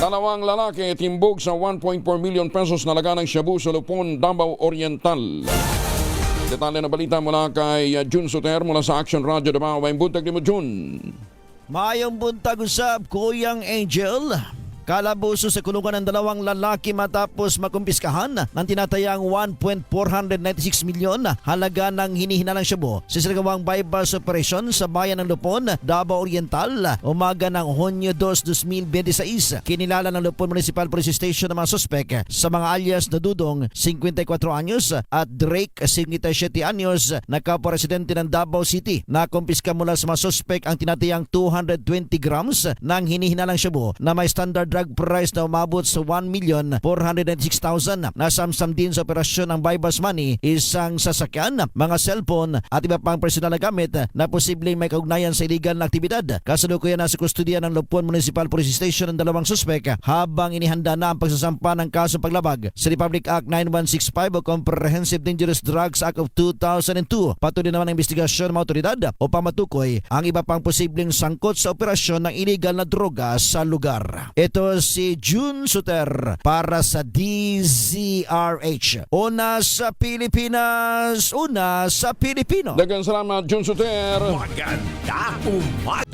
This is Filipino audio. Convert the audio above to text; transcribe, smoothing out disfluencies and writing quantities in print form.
Dalawang lalaki timbog sa 1.4 million pesos na laganang shabu sa Lupon, Davao Oriental. Detalye na balita mula kay Jun Soter mula sa Action Radio Davao. May buntag ni mo, Jun. Mayong buntag usab, Kuyang Angel. Kalabuso sa kulungan ng dalawang lalaki matapos makumpiskahan ng tinatayang 1.496 milyon halaga ng hinihinalang shabu sa sinagawang bypass operation sa bayan ng Lupon, Davao Oriental, umaga ng Hunyo 2, 2026. Kinilala ng Lupon Municipal Police Station ng mga suspek sa mga alias na Dudong, 54 anyos at Drake, 57 anyos, na kapwa-residente ng Davao City. Nakumpiska mula sa mga suspek ang tinatayang 220 grams ng hinihinalang shabu na may standard drug price na umabot sa 1,496,000. Nasamsam din sa operasyon ng bypass money, isang sasakyan, mga cellphone at iba pang personal na gamit na posibleng may kaugnayan sa illegal na aktibidad. Kasalukuyan na sa kustodiya ng Lupon Municipal Police Station ng dalawang suspek habang inihanda na ang pagsasampa ng kasong paglabag sa Republic Act 9165 o Comprehensive Dangerous Drugs Act of 2002. Patuloy naman ang investigasyon ng mga otoridad upang matukoy ang iba pang posibleng sangkot sa operasyon ng illegal na droga sa lugar. Ito si Jun Soter para sa DZRH. Una sa Pilipinas, una sa Pilipino. Daghang salamat, Jun Soter. Maganda umaga.